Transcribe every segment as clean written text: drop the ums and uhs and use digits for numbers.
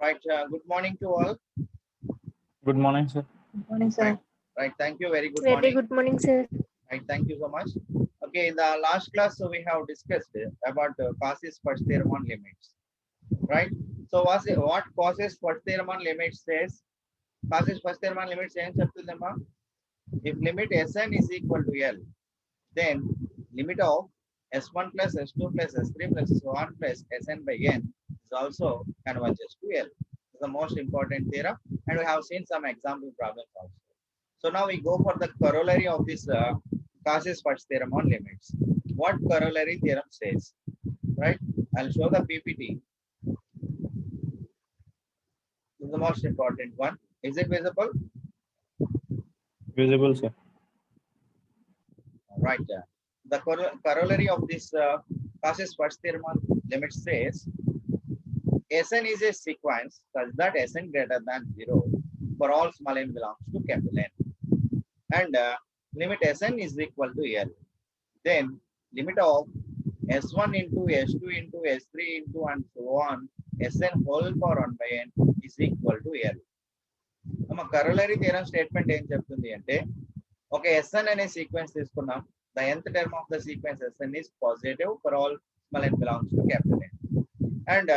Right. Good morning to all. Good morning, sir. Good morning, Right. sir. Right. Thank you. Very good Very morning. good morning, sir. Right. Thank you so much. Okay. In the last class, so we have discussed about causes first theorem on limits. Right. So what causes first theorem on limits says? Causes first theorem on limits saying if limit Sn is equal to L, then limit of S1 plus S2 plus S3 plus so on plus Sn by n is also converges to L. This is the most important theorem, and we have seen some example problems also. So now we go for the corollary of this causes first theorem on limits. What corollary theorem says? Right? I'll show the PPT. This is the most important one. Is it visible? Visible, sir. Right. The corollary of this causes first theorem on limits says Sn is a sequence such that Sn greater than 0 for all small n belongs to capital N. And limit Sn is equal to L. Then limit of S1 into S2 into S3 into and so on Sn whole power 1 by n is equal to L. ನಮ್ಮ corollary theorem statement ఏం చెప్తుంది అంటే ఒక Sn అనే sequence తీసుకున్నాం. The nth term of the sequence Sn is positive for all small n belongs to capital N. And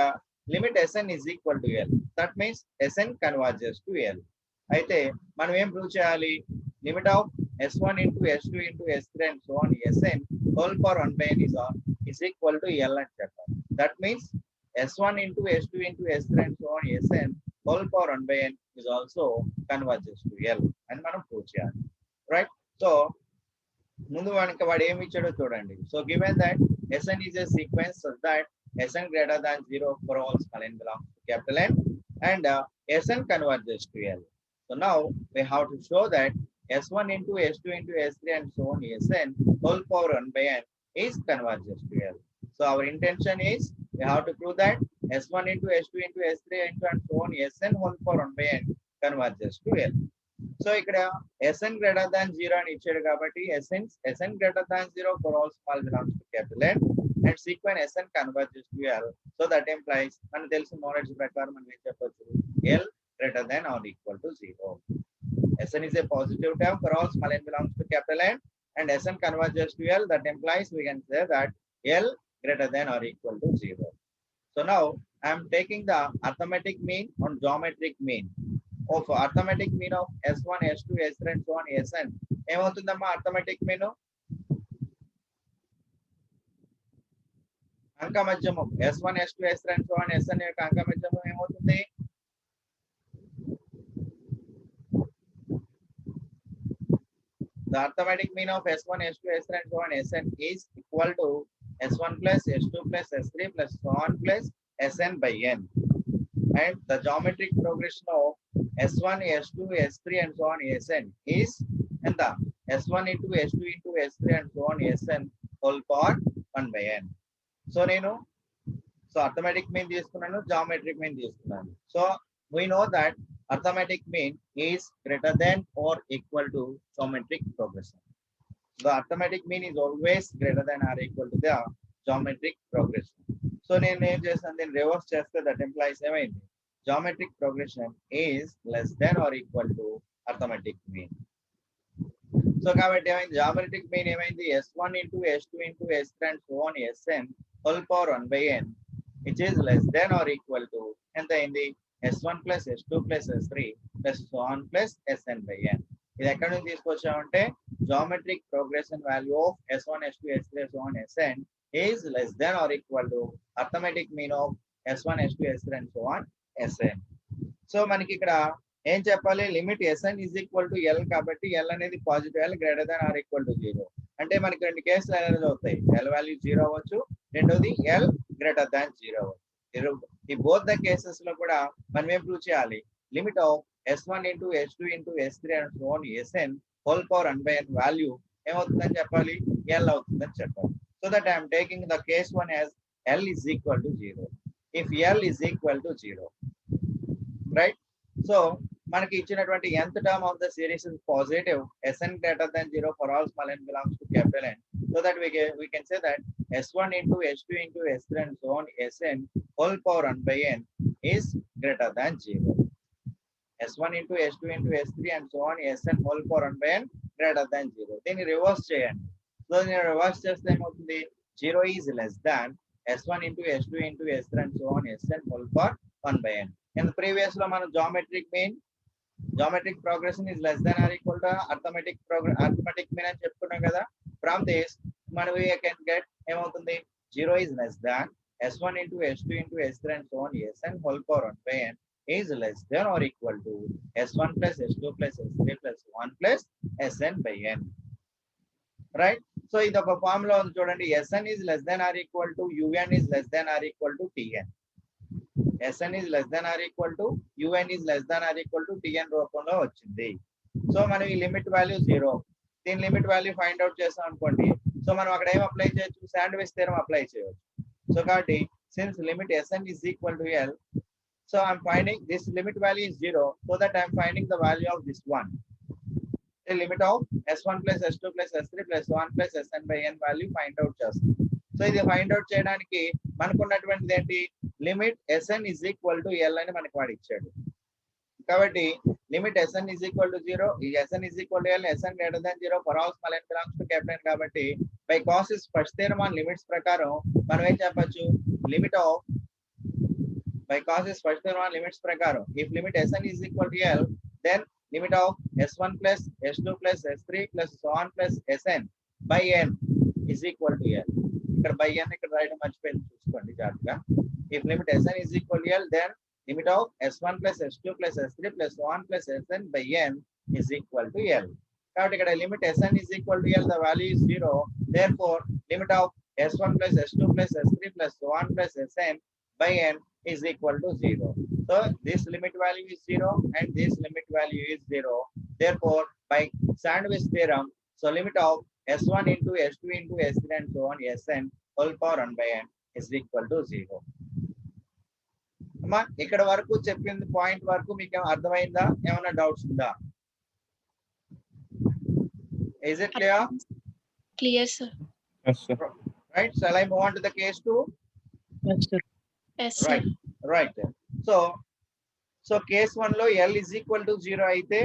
limit Sn is equal to L. That means Sn converges to L. అయితే మనం ఏం prove చేయాలి? Limit of S1 into S2 into S3 and so on Sn whole power 1 by n is equal to L అని చెప్పాలి. That means S1 into S2 into S3 and so on Sn whole power 1 by n is also converges to L అని మనం prove చేయాలి. Right? So ముందు వాడు ఏమి ఇచ్చాడో చూడండి. So given that Sn is a sequence such that Sn greater than 0 for all small n belongs to capital N and Sn converges to L. So now we have to show that S1 into S2 into S3 and so on Sn whole power 1 by n is converges to L. So our intention is we have to prove that S1 into S2 into S3 into and so on Sn whole power 1 by n converges to L. So ఇక్కడ Sn greater than 0 అని ఇచ్చాడు కాబట్టి Sn greater than 0 for all small belongs to capital N and sequence Sn converges to L. So that implies మనకు తెలిసిన knowledge ప్రకారం మనం ఏం చెప్పొచ్చు? L greater than or equal to 0. Sn is a positive term for all small n belongs to capital N and Sn converges to L. That implies we can say that L greater than or equal to 0. So now I am taking the arithmetic mean on geometric mean of arithmetic mean of S1, S2, S3 and so on Sn. ఏమవుతుందమ్మా arithmetic mean? అంకమధ్యము S1, S2, S3 and so on Sn యొక్క అంకమధ్యము ఏమవుతుంది? The arithmetic mean of S1, S2, S3 and so on Sn is equal to S1 plus S2 plus S3 plus so on plus Sn by n. And the geometric progression of S1, S2, S3 and so on Sn is and the S1 into S2 into S3 and so on Sn whole power 1 by n. So arithmetic mean తీసుకున్నాను, geometric mean తీసుకున్నాను. So we know that arithmetic mean is greater than or equal to geometric progression. The arithmetic mean is always greater than or equal to the geometric progression. So నేను ఏం చేస్తాను? దీన్ని reverse చేస్తే that implies ఏమైంది? Geometric progression is less than or equal to arithmetic mean. So కాబట్టి ఏమైంది? Geometric mean ఏమైంది? S1 into S2 into S3 and so on Sn whole power 1 by n which is less than or equal to ఎంత అయింది? S1 plus S2 plus S3 plus so on plus Sn by n. ఇది ఎక్కడ నుంచి తీసుకొచ్చామంటే geometric progression value of S1, S2, S3 so on Sn is less than or equal to arithmetic mean of S1, S2, S3 and so on Sn. So మనకి ఇక్కడ ఏం చెప్పాలి? Limit Sn is equal to L కాబట్టి L అనేది positive, L greater than or equal to 0 అంటే మనకి రెండు కేసులు అనేది అవుతాయి. L వాల్యూ 0 అవ్వచ్చు, రెండోది L గ్రేటర్ దాన్ 0 అవ్వచ్చు. ఈ బోత్ ద కేసెస్ లో కూడా మనం ఏం ప్రూవ్ చేయాలి? Limit of S1 into S2 into S3 and so on Sn whole power 1 by n value ఏమవుతుందని చెప్పాలి? L అవుతుందని చెప్పాలి. So that I am taking the case one as L is equal to 0. If L is equal to 0, right? So మనకి ఇచ్చినటువంటి nth term of the series is positive, Sn greater than 0 for all small n belongs to capital N. So that we can say that S1 into S2 into S3 and so on Sn whole power 1 by n is greater than 0. S1 into S2 into S3 and so on Sn whole power 1 by n greater than 0. Then reverse చేయండి. So then reverse చేస్తే ఏమవుతుంది? 0 is less than S1 into S2 into S3 and so on Sn whole power 1 by n. In the previous లో మనం geometric progression is less than or equal to arithmetic mean అని చెప్పుకున్నాం కదా. From this మనం we can get ఏమవుతుంది? 0 is less than S1 into S2 into S3 and so on Sn whole power 1 by n is less than or equal to S1 plus S2 plus S3 plus 1 plus Sn by n. Right? So ఇది ఒక formula ఉంది చూడండి. Sn is less than or equal to Un is less than or equal to Tn. Sn is less than or equal to Un is less than or equal to Tn రూపంలో వచ్చింది. So మనం ఈ limit value 0. దీని limit value find out చేస్తాం అనుకోండి. So మనం అక్కడ ఏం అప్లై చేయొచ్చు? శాండ్విచ్ థియరం అప్లై చేయొచ్చు. సో కాబట్టి since limit Sn is equal to L, so I'm finding this limit value is 0, so that I'm finding the value of this one. The limit of S1 plus S2 plus S3 plus 1 plus Sn by n value find out just. So ఇది find out చేయడానికి మనకున్నటువంటిది ఏంటి? Limit Sn is equal to L అని మనకి వాడు ఇచ్చాడు. కాబట్టి limit Sn is equal to 0, ఈ Sn is equal to L, Sn greater than 0 for all small n belongs to capital N కాబట్టి by Cauchy's first theorem on limits ప్రకారం మనం ఏం చెప్పొచ్చు? Limit of by Cauchy's first theorem on limits ప్రకారం if limit Sn is equal to L, then limit of S1 plus S2 plus S3 plus so on plus Sn by n is equal to L. ఇక్కడ by n ఇక్కడ రాయడం మర్చిపోయింది, చూసుకోండి జాగ్రత్తగా. If limit Sn is equal to L, then limit of S1 plus S2 plus S3 plus so on plus Sn by n is equal to L. కాబట్టి ఇక్కడ limit Sn is equal to L, the value is 0. Therefore, limit of S1 plus S2 plus S3 plus so on plus Sn by n is equal to 0. So this limit value is 0 and this limit value is 0. Therefore, by sandwich theorem, so limit of S1 into S2 into S3 and so on Sn whole power 1 by n is equal to 0. అమ్మా ఇక్కడ వరకు చెప్పింది point వరకు మీకు అర్థమైందా? ఏమైనా doubts ఉందా? Is it clear? Clear, sir. Yes, sir. Right. Shall I move on to the case 2? Yes, sir. Yes, sir. Right. Right. So case 1 లో L is equal to 0 అయితే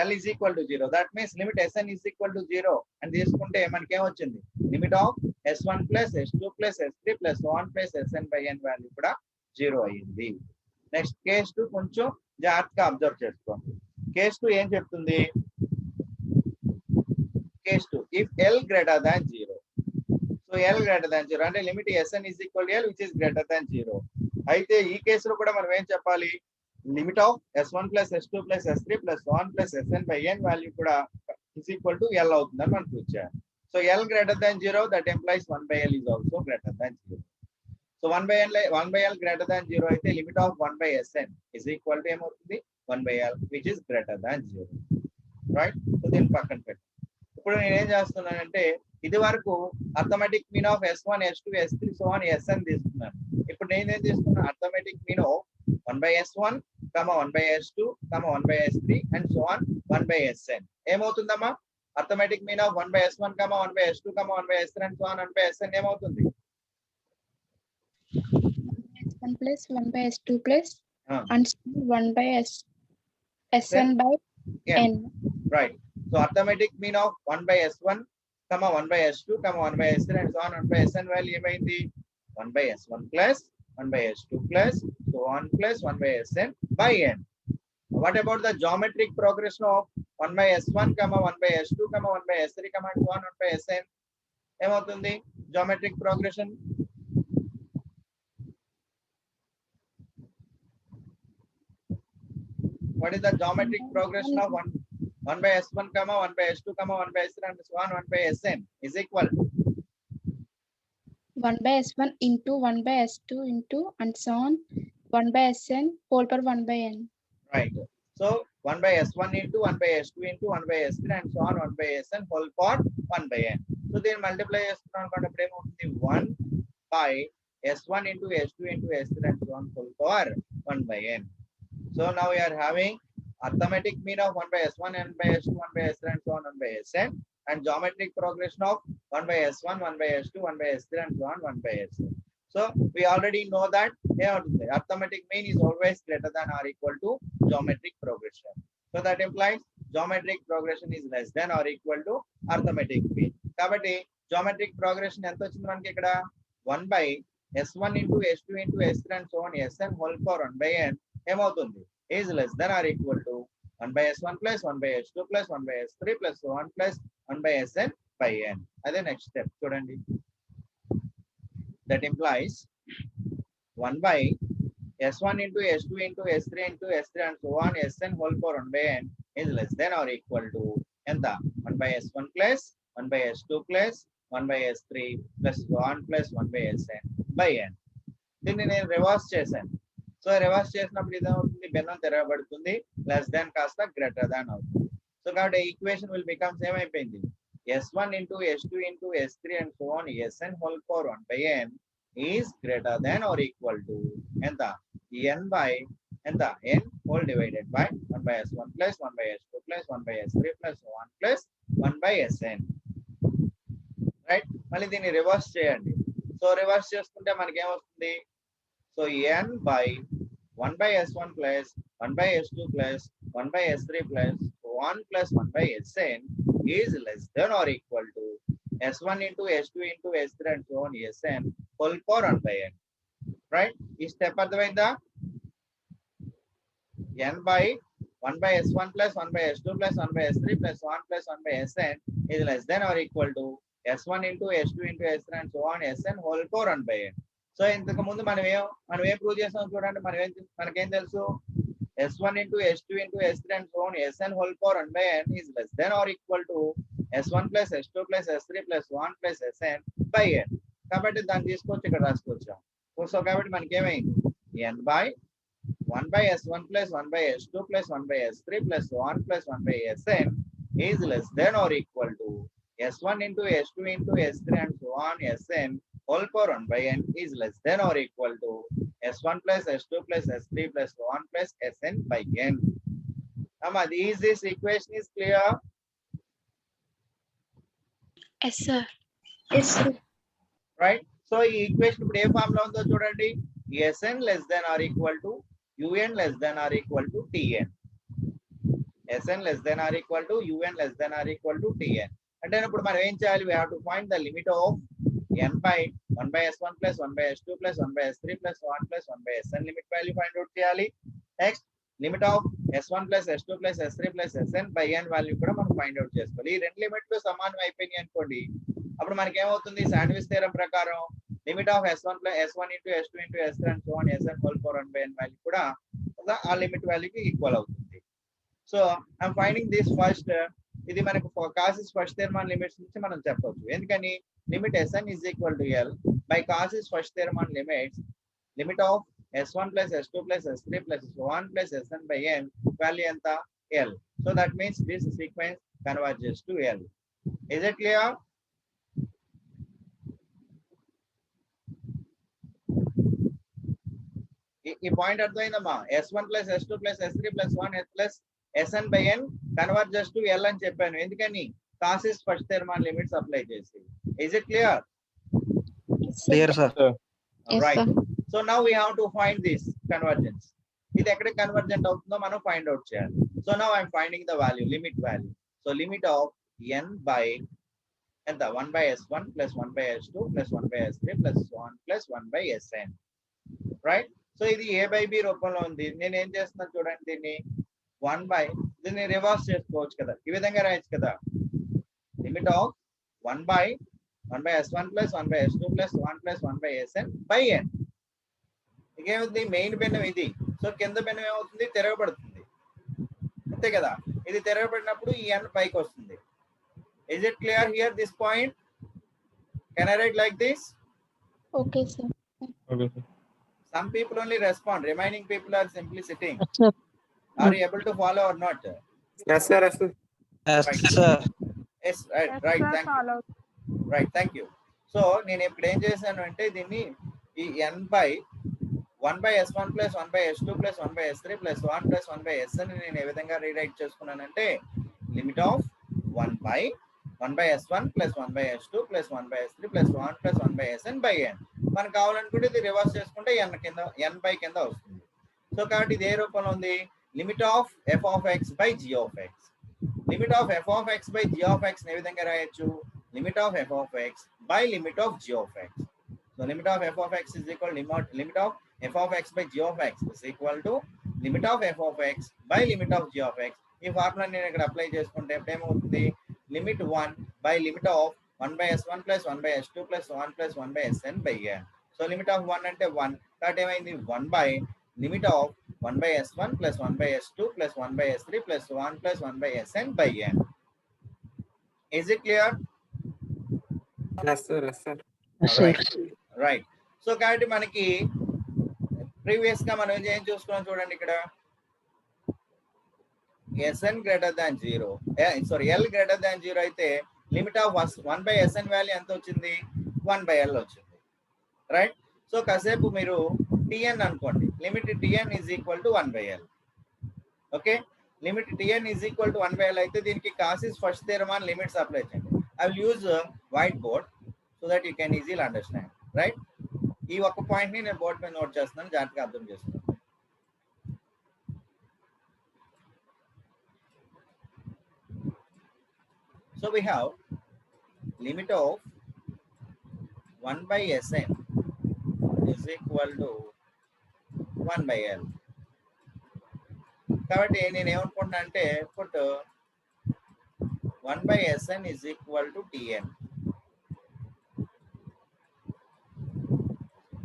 L is equal to 0. That means limit Sn is equal to 0 అని తీసుకుంటే మనకి ఏమొచ్చింది? Limit of S1 plus S2 plus S3 plus 1 plus Sn by n value కూడా 0 అయ్యింది. Next case 2 కొంచెం జాగ్రత్తగా అబ్జర్వ్ చేసుకోండి. కేస్ 2 ఏం చెప్తుంది? Case 2 if L greater than 0. So L greater than 0 అంటే limit Sn is equal to L which is greater than 0. అయితే ఈ కేసులో కూడా మనం ఏం చెప్పాలి? Limit of S1 plus S2 plus S3 plus 1 plus Sn by n value కూడా is equal to L అవుతుందని మనం చూచాం. So L greater than 0, that implies 1 by L is also greater than 0. So 1 by L greater than 0 అయితే limit of 1 by Sn is equal to ఏమవుతుంది? 1 by L which is greater than 0. Right? So దీన్ని పక్కన పెట్టండి. ఇప్పుడు నేను ఏం చేస్తున్నానంటే ఇది వరకు arithmetic mean of S1 S2 S3 so on Sn తీసుకున్నాను. ఇప్పుడు నేను ఏం తీసుకున్నాను? Arithmetic mean of 1 by S1, 1 by S2, 1 by S3 and so on 1 by Sn. ఏమవుతుందమ్మా? Arithmetic mean of 1 by S1, 1 by S2, 1 by S3 and so on 1 by Sn ఏమవుతుంది? 1 plus 1 by S2 plus and 1 by Sn by n. Right. So arithmetic mean of 1 by S1, 1 by S2, 1 by S3 and so on 1 by Sn value ఏమైంది? 1 by S1 plus 1 by S2 plus so on plus 1 by Sn by n. What about the geometric progression of 1 by S1, 1 by S2, 1 by S3, and so on 1 by Sn? ఏమవుతుంది? Geometric progression. What is the geometric progression of 1 by S1, 1 by S2, 1 by S3 and so on 1 by Sn is equal to 1 by S1 into 1 by S2 into and so on 1 by Sn whole power 1 by n. Right. So 1 by S1 into 1 by S2 into 1 by S3 and so on 1 by Sn whole power 1 by n. So then multiply చేస్తున్నాం అనుకుంటే ఏమవుతుంది? 1 by S1 into S2 into S3 and so on whole power 1 by n. So now we are having arithmetic mean of 1 by S1 and by S2, 1 by S3 and so on 1 by Sn and geometric progression of 1 by S1, 1 by S2, 1 by S3 and so on 1 by Sn. So we already know that arithmetic mean is always greater than or equal to geometric progression. So that implies geometric progression is less than or equal to arithmetic mean. Kabatti geometric progression ఎంత వచ్చింది మనకి ఇక్కడ 1 by s1 into s2 into s3 and so on sn whole power 1 by n ఏమవుతుంది is less than or equal to 1 by s1 plus 1 by s2 plus 1 by s3 plus so on plus 1 by sn by n. అదే next step చూడండి. That implies 1 by s1 into s2 into s3 into s3 and so on sn whole power 1 by n is less than or equal to ఎంత 1 by s1 plus 1 by s2 plus 1 by s3 plus so on plus 1 by sn by n. దీన్ని నేను reverse చేశాను. So reverse చేసినప్పుడు ఇదేమవుతుంది భిన్నం తిరగబడుతుంది, less than కాస్త greater than అవుతుంది. So కాబట్టి equation will become same అయిపోయింది. s1 into s2 into s3 and so on sn whole power 1 by n is greater than or equal to ఎంత n by ఎంత n whole divided by 1 by s1 plus 1 by s2 plus 1 by s3 plus so on plus 1 by sn. Right, మళ్ళీ దీన్ని reverse చేయండి. So reverse చేసుకుంటే మనకి ఏమొస్తుంది, so n by 1 by s1 plus 1 by s2 plus 1 by s3 plus 1 plus 1 by sn is less than or equal to s1 into s2 into s3 and so on sn whole power 1 by n. Right, ఈ step అర్థమైందా? n by 1 by s1 plus 1 by s2 plus 1 by s3 plus 1 plus 1 by sn is less than or equal to s1 into s2 into s3 and so on sn whole power 1 by n. So ఇంతకు ముందు మనం ఏం prove చేస్తాం చూడండి. మనకేం తెలుసు, s1 into s2 into s3 and so on sn whole power 1 by n is less than or equal to s1 plus s2 plus s3 plus 1 plus sn by n. కాబట్టి దాన్ని తీసుకొచ్చి ఇక్కడ రాసుకొచ్చాం. సో కాబట్టి మనకి ఏమైంది, n by 1 by s1 plus 1 by s2 plus 1 by s3 plus 1 plus 1 by sn is less than or equal to s1 into s2 into s3 and so on sn whole power 1 by n is less than or equal to s1 plus s2 plus s3 plus 1 plus sn by n. Is this equation is clear? Yes sir. Yes sir. Right, so ఈ equation ఇప్పుడు ఏ form లో ఉందో చూడండి. sn less than or equal to un less than or equal to tn. sn less than or equal to un less than or equal to tn. అంటే ఇప్పుడు మనం ఏం చేయాలి, we have to find the limit of n by 1 by s1 plus 1 by s2 plus 1 by s3 plus 1 plus 1 by sn limit value find out చేయాలి. Next limit of s1 plus s2 plus s3 plus sn by n value కూడా మనం find out చేసుకోవాలి. ఈ రెండు లిమిట్లు సమానం అయిపోయినాయి అనుకోండి, అప్పుడు మనకి ఏమవుతుంది, శాండ్విచ్ థియరం ప్రకారం limit of s1 plus s1 into s2 into s3 and so on sn whole power 1 by n value కూడా ఆ లిమిట్ వాల్యూకి ఈక్వల్ అవుతుంది. So I'm finding this first. ఇది మనకు కాసిస్ ఫస్ట్ థియరమ్ లిమిట్స్ నుంచి మనం చెప్పొచ్చు. ఎందుకని, limit sn is equal to l by కాసిస్ first theorem limits limit of s1 plus s2 plus s3 plus 1 plus sn by n value ఎంత l. So that means this sequence converges to l. Is it clear? ఈ point అర్థమైందమ్మా. s1 plus s2 plus s3 plus 1 plus sn by n converges to l అని చెప్పాను. ఎందుకని, కాసిస్ first theorem limits apply చేసి. Is it clear? Clear, sir. Right. So now we have to find this convergence. ఇది ఎక్కడ convergent అవుతుందో మనం find out చేయాలి. So now I'm finding the value, limit value. So limit of n by ఎంత 1 by s1 plus 1 by s2 plus 1 by s3 plus 1 plus 1 by sn. Right? So ఇది a by b రూపంలో ఉంది. నేను ఏం చేస్తున్నాను చూడండి, దీన్ని 1 by దీన్ని రివర్స్ చేసుకోవచ్చు కదా, ఈ విధంగా రాయొచ్చు కదా. Limit of 1 by s1 plus 1 by s2 plus 1 plus 1 by sn by n. ఇంకేమవుతుంది, మెయిన్ భిన్నం ఇది. సో కింద భిన్నం ఏమవుతుంది, తిరగబడుతుంది, అంతే కదా. ఇది తిరగబడినప్పుడు ఈ n పైకి వస్తుంది. Is it clear here, this point? Can I write like this? Okay sir. Okay, sir. Some people only respond, remaining people are simply sitting. Yes, sir. Are you able to follow or not? Yes, sir. Yes, sir. Yes, Right. sir. Yes, right, thank you. Right, thank you. So నేను ఇప్పుడు ఏం చేశాను అంటే, దీన్ని ఈ n by 1 by s1 plus 1 by s2 plus 1 by s3 plus 1 plus 1 by sn నేను ఏ విధంగా rewrite చేసుకున్నానంటే, limit of 1 by 1 by S1 plus 1 by S2 plus 1 by S3 plus 1 plus 1 by Sn by n. మనకు కావాలనుకుంటే ఇది reverse చేసుకుంటే n కింద n by కింద వస్తుంది. So కాబట్టి ఇది ఏ రూపంలో ఉంది? Limit of f of x by g of x. Limit of f of x by g of x ని ఏ విధంగా రాయొచ్చు? Limit of f of x by limit of g of x. So limit of f of x is equal limit of f of x by g of x is equal to limit of f of x by limit of g of x. ఈ formula నేను ఇక్కడ apply చేసుకుంటే ఏమవుతుంది? Limit 1 by limit of 1 by s1 plus 1 by s2 plus 1 plus 1 by sn by n. So limit of 1 అంటే 1, కాబట్టి ఏమైంది? 1 by limit of 1 by s1 plus 1 by s2 plus 1 by s3 plus 1 plus 1 by sn by n. Is it clear? Yes, sir. Yes, sir. Right. So కాబట్టి మనకి previous గా మనం ఏం చూసుకున్నాం చూడండి ఇక్కడ. Sn greater than 0, sorry, L greater than 0 అయితే limit of 1 by Sn value ఎంత వచ్చింది? 1 by L వచ్చింది, రైట్? సో కాసేపు మీరు Tn అనుకోండి. Limit Tn is equal to 1 by L. Okay, limit Tn is equal to 1 by L అయితే దీనికి కాసిస్ first theorem అని లిమిట్స్ అప్లై చేయండి. I will use white board so that you can easily understand, right? ఈ ఒక్క point ని నేను board మీద note చేస్తున్నాను, జాగ్రత్తగా అర్థం చేసుకోండి. So we have limit of 1 by Sn is equal to 1 by L. కాబట్టి నేను ఏమనుకుంటున్నా అంటే put 1 by Sn is equal to Tn.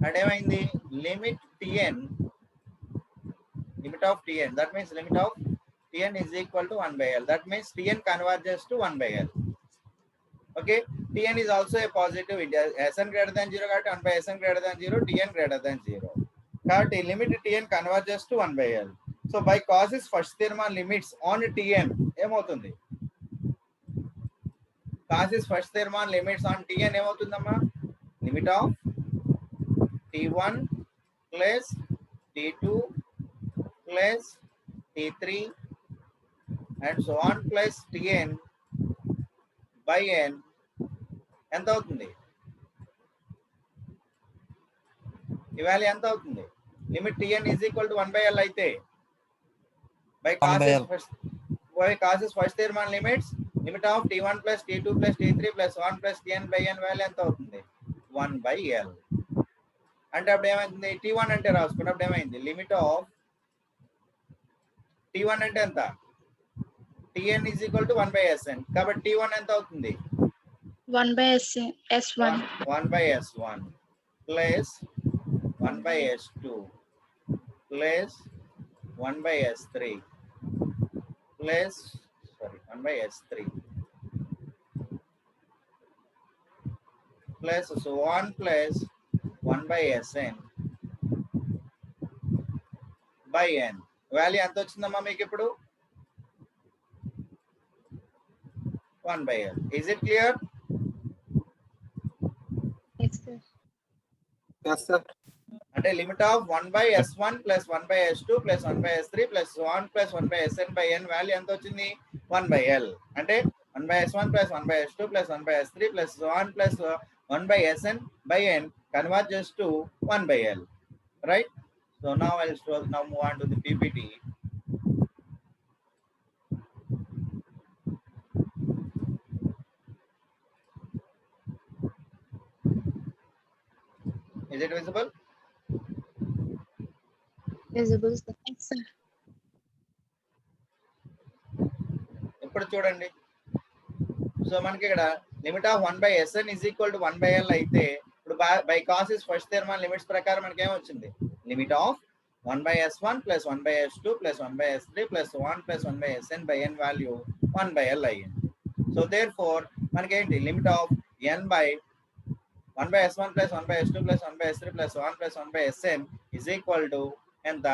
అంటే ఏమైంది? Limit Tn, limit of Tn, that means limit of Tn is equal to 1 by L. That means Tn converges to 1 by L. Okay, Tn is also a positive. Sn greater than 0 కాబట్టి 1 by Sn greater than 0, Tn greater than 0. కాబట్టి limit Tn converges to 1 by L. So by causes first theorem limits on Tn ఏమవుతుంది? causes first theorem limits on Tn ఏమవుతుందమ్మా? Limit of T1 plus T2 plus T3 and so on plus Tn by n ఎంత అవుతుంది? ఈ value ఎంత అవుతుంది? Limit Tn is equal to 1 by L అయితే by causes first theorem limits limit of T1 plus T2 plus T3 plus 1 plus Tn by n value ఎంత అవుతుంది? 1 by L. అంటే అప్పుడు ఏమైంది? T1 అంటే రాసుకున్నప్పుడు ఏమైంది? లిమిట్ ఆఫ్ T1 అంటే ఎంత? Tn is equal to 1 by Sn. కాబట్టి T1 ఎంత అవుతుంది? 1 by S1. 1 by S1 plus 1 by S2 plus 1 by S3 plus 1 by S3 plus so on plus 1 by Sn by n. Value ఎంత వచ్చిందమ్మా మీకు ఇప్పుడు? 1 by L. Is it clear? Yes, sir. Yes, sir. అంటే limit of 1 by S1 plus 1 by S2 plus 1 by S3 plus 1 plus 1 by Sn by n value ఎంత వచ్చింది? 1 by L. అంటే 1 by S1 plus 1 by S2 plus 1 by S3 plus 1 plus 1 by Sn by n converges to 1 by L, right? So now now move on to the PPT. Is it visible? Visible, sir. Yes, sir. ఇప్పుడు చూడండి. So మనకి ఇక్కడ limit of 1 by Sn is equal to 1 by L అయితే ఇప్పుడు by causes first theorem limits ప్రకారం మనకి ఏమొచ్చింది? Limit of 1 by S1 plus 1 by S2 plus 1 by S3 plus 1 plus 1 by Sn by n value 1 by L అయ్యింది. So there four మనకి ఏంటి? Limit of n by 1 by S1 plus 1 by S2 plus 1 by S3 plus 1 plus 1 by Sn is equal to ఎంత?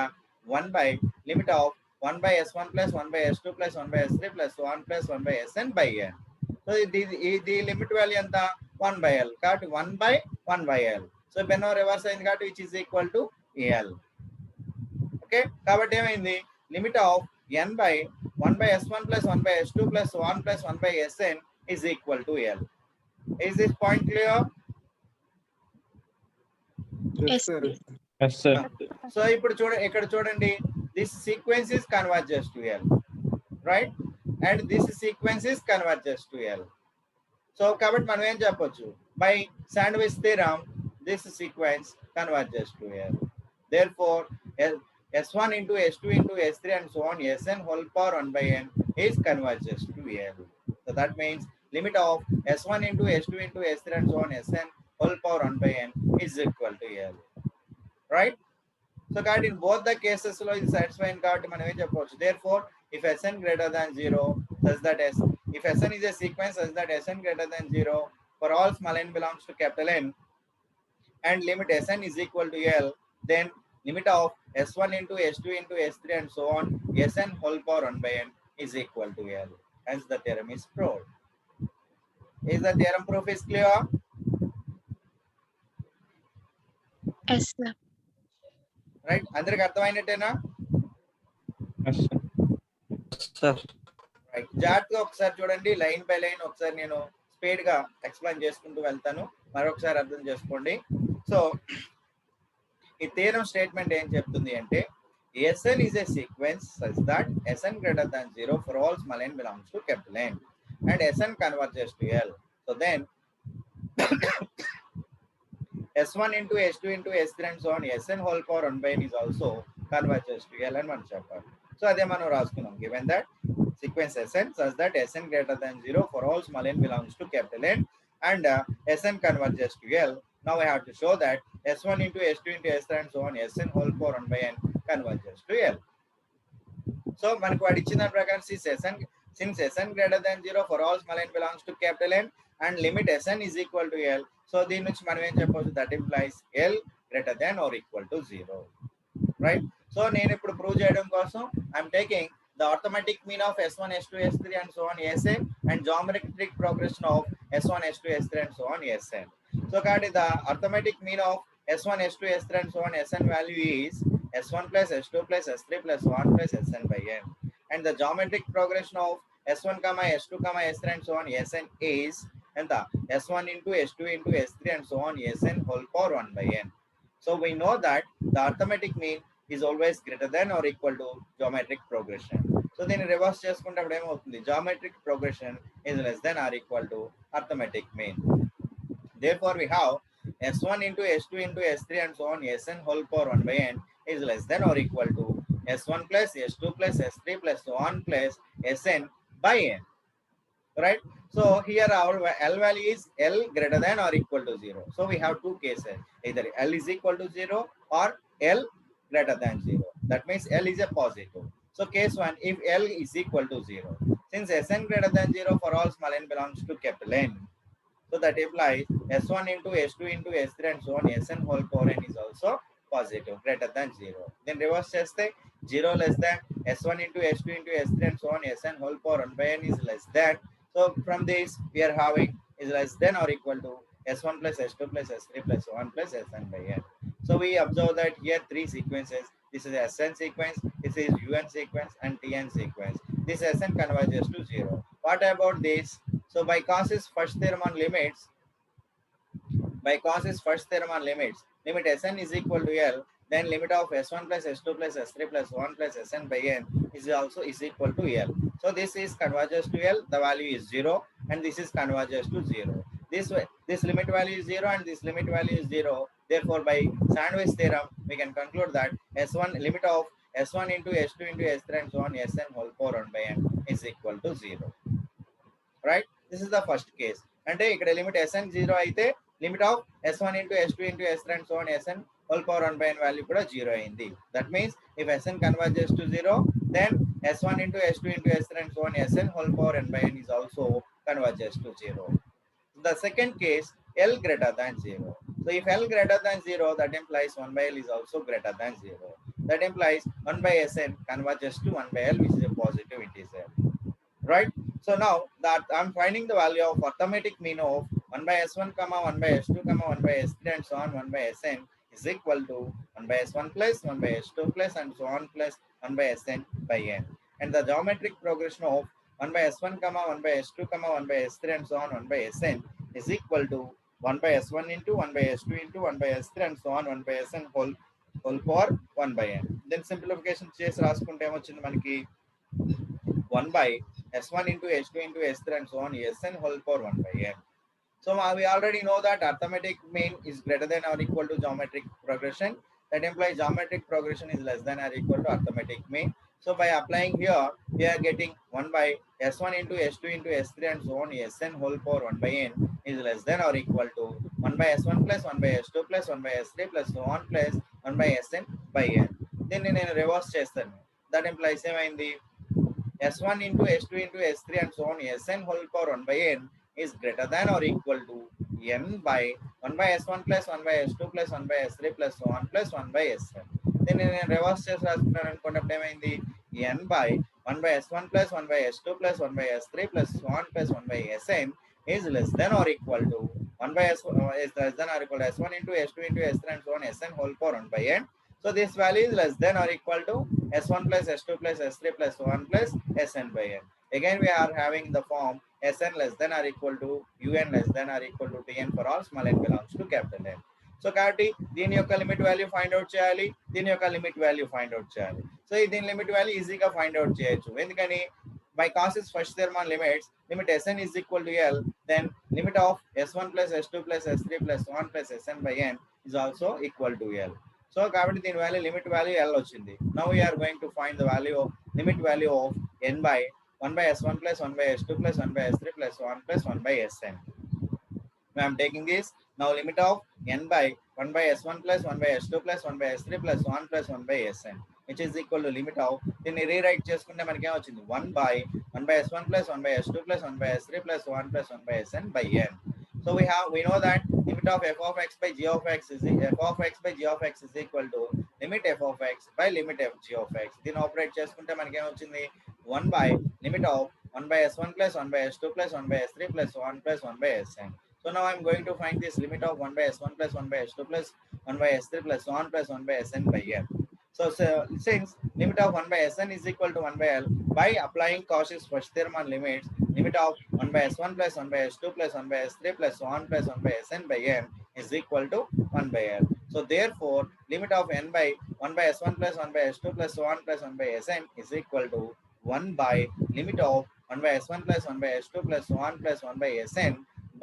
1 by limit of 1 by S1 plus 1 by S2 plus 1 by S3 plus 1 plus 1 by Sn by n. So the limit value ఎంత? 1 by L. కాబట్టి 1 by 1 by L. So బెన్నో reverse అయింది కాబట్టి which is equal to L. Okay, కాబట్టి ఏమైంది? Limit of n by 1 by S1 plus 1 by S2 plus 1 plus 1 by Sn is equal to L. Is this point clear? Yes, sir. Yes, sir. So ఇప్పుడు ఇక్కడ చూడండి, this sequence is converges to L, right? And this sequence is converges to L. So కాబట్టి మనం ఏం చెప్పొచ్చు, by Sandwich theorem this sequence converges to L. Therefore S1 into S2 into S3 and so on Sn whole power 1 by n is converges to L. So that means limit of S1 into S2 into S3 and so on Sn whole power 1 by n is equal to L. Right? So కాబట్టి in both the cases లో ఇది satisfying కాబట్టి మనం ఏం చెప్పవచ్చు, therefore if Sn greater than 0 such that if Sn is a sequence such that Sn greater than 0 for all small n belongs to capital N and limit Sn is equal to L, then limit of S1 into S2 into S3 and so on Sn whole power 1 by n is equal to L. Hence the theorem is proved. Is the theorem proof is clear? Yes, sir. Right? అందరికి అర్థమైనట్టేనా? Yes, sir. Sir. Right, జాగ్రత్తగా ఒకసారి చూడండి, line by line ఒకసారి నేను speed గా explain చేసుకుంటూ వెళ్తాను, మరొకసారి అర్థం చేసుకోండి. సో ఈ థియరం స్టేట్మెంట్ ఏం చెప్తుంది అంటే Sn is a sequence such that Sn greater than 0 for all small n belongs to capital N and Sn converges to L. So then S1 into S2 into S3 and so on Sn whole power 1 by n is also converges to L అని మనం చెప్పాలి. So అదే మనం రాసుకున్నాం, given that sequence Sn such that Sn greater than 0 for all small n belongs to capital N and Sn converges to L. Now I have to show that S1 into S2 into S3 and so on Sn whole power 1 by n converges to L. So మనకు వాడు ఇచ్చిన ప్రకారం since Sn greater than 0 for all small n belongs to capital N and limit Sn is equal to L. So దీని నుంచి మనం ఏం చెప్పవచ్చు, that implies L greater than or equal to 0. Right? So నేను ఇప్పుడు ప్రూవ్ చేయడం కోసం I'm taking the arithmetic mean of S1, S2, S3 and so on Sn and geometric progression of S1, S2, S3 and so on Sn. So కాబట్టి the arithmetic mean of S1, S2, S3 and so on Sn value is S1 plus S2 plus S3 plus 1 plus Sn by n, and the geometric progression of S1 comma S2 comma S3 and so on Sn is and the S1 into S2 into S3 and so on Sn whole power 1 by n. So we know that the arithmetic mean is always greater than or equal to geometric progression. So దీన్ని reverse చేసుకుంటే ఏమవుతుంది, geometric progression is less than or equal to arithmetic mean. Therefore we have S1 into S2 into S3 and so on Sn whole power 1 by n is less than or equal to S1 plus S2 plus S3 plus so on plus Sn by n. Right? So here our L value is L greater than or equal to 0. So we have two cases, either L is equal to 0 or L greater than 0. That means L is a positive. So case 1, if L is equal to 0, since Sn greater than 0 for all small n belongs to capital N, so that implies S1 into S2 into S3 and so on Sn whole power n is also positive, greater than 0. Then reverse cheste 0 less than S1 into S2 into S3 and so on Sn whole power 1 by n is less than. So from this we are having is less than or equal to S1 plus S2 plus S3 plus 1 plus Sn by n. So we observe that here three sequences. This is Sn sequence, this is Un sequence and Tn sequence. This Sn converges to 0. What about this? So by Cauchy's first theorem on limits, limit Sn is equal to L, then limit of S1 plus S2 plus S3 plus 1 plus Sn by n is also is equal to L. So this is converges to L, the value is 0 and this is converges to 0. This limit value is 0 and this limit value is 0. Therefore by Sandwich theorem we can conclude that S1 limit of S1 into S2 into S3 and so on Sn whole power 1 by n is equal to 0. Right? This is the first case. అంటే ఇక్కడ limit Sn 0 అయితే limit of S1 into S2 into S3 and so on Sn whole power 1 by n value కూడా 0 అయింది. That means if Sn converges to 0, then S1 into S2 into S3 and so on Sn whole power n by n is also converges to 0. The second case, L greater than 0. So if L greater than 0, that implies 1 by L is also greater than 0. That implies 1 by Sn converges to 1 by L, which is a positive integer. Right? So now that I'm finding the value of arithmetic mean of 1 by S1 comma 1 by S2 comma 1 by S3 and so on 1 by Sn is equal to 1 by S1 plus 1 by S2 plus and so on plus 1 by Sn by n. And the geometric progression of 1 by S1 comma 1 by S2 comma 1 by S3 and so on 1 by Sn is equal to 1 by S1 into 1 by S2 into 1 by S3 and so on 1 by Sn whole power 1 by n. Then simplification చేసి రాసుకుంటే ఏమొచ్చింది మనకి 1 by S1 into S2 into S3 and so on Sn whole power 1 by n. So we already know that arithmetic mean is greater than or equal to geometric progression. That implies geometric progression is less than or equal to arithmetic mean. So by applying here, we are getting 1 by S1 into S2 into S3 and so on Sn whole power 1 by n is less than or equal to 1 by S1 plus 1 by S2 plus 1 by S3 plus so on plus 1 by Sn by n. Then in reverse చేస్తాను. That implies ఏమైంది S1 into S2 into S3 and so on Sn whole power 1 by n is greater than or equal to n by 1 by S1 plus 1 by S2 plus 1 by S3 plus so on plus 1 by Sn. Then in reverse చేసి రాసుకున్నాను అనుకున్నప్పుడు ఏమైంది n by 1 by S1 plus 1 by S2 plus 1 by S3 plus so on plus 1 by Sn is less than or equal to 1 by S1 is less than or equal to S1 into S2 into S3 and so on Sn whole power 1 by n. So this value is less than or equal to S1 plus S2 plus S3 plus 1 plus Sn by n. Again, we are having the form Sn less than or equal to Un less than or equal to Tn for all small n belongs to capital N. So కాబట్టి దీని యొక్క limit value find out చేయాలి, దీని యొక్క limit value find out చేయాలి. So దీని limit value ఈజీగా find out చేయొచ్చు. ఎందుకని by Cauchy's first theorem on limits, limit Sn is equal to L, then limit of S1 plus S2 plus S3 plus 1 plus Sn by n is also equal to L. So కాబట్టి దీని value limit value L వచ్చింది. Now we are going to find the value of limit value of n by 1 by S1 plus 1 by S2 plus 1 by S3 plus 1 plus 1 by Sn. I am taking this. Now limit of n by 1 by S1 plus 1 by S2 plus 1 by S3 plus 1 plus 1 by Sn, which is equal to limit of, దీన్ని rewrite చేసుకుంటే మనకి ఏం వచ్చింది 1 by 1 by S1 plus 1 by S2 plus 1 by S3 plus 1 plus 1 by Sn by n. So we know that limit of f of x by g of x is f of x by g of x is equal to limit f of x by limit f g of x. దీన్ని operate చేసుకుంటే మనకి ఏం వచ్చింది 1 by limit of 1 by S1 plus 1 by S2 plus 1 by S3 plus 1 plus 1 by Sn. So now I'm going to find this limit of 1 by S1 plus 1 by S2 plus 1 by S3 plus 1 plus 1 by Sn by n. So since limit of 1 by Sn is equal to 1 by L, by applying Cauchy's first theorem on limits, limit of 1 by S1 plus 1 by S2 plus 1 by S3 plus 1 plus 1 by Sn by n is equal to 1 by L. So therefore, limit of n by 1 by S1 plus 1 by S2 plus 1 plus 1 by Sn is equal to 1 by limit of 1 by S1 plus 1 by S2 plus 1 plus 1 by Sn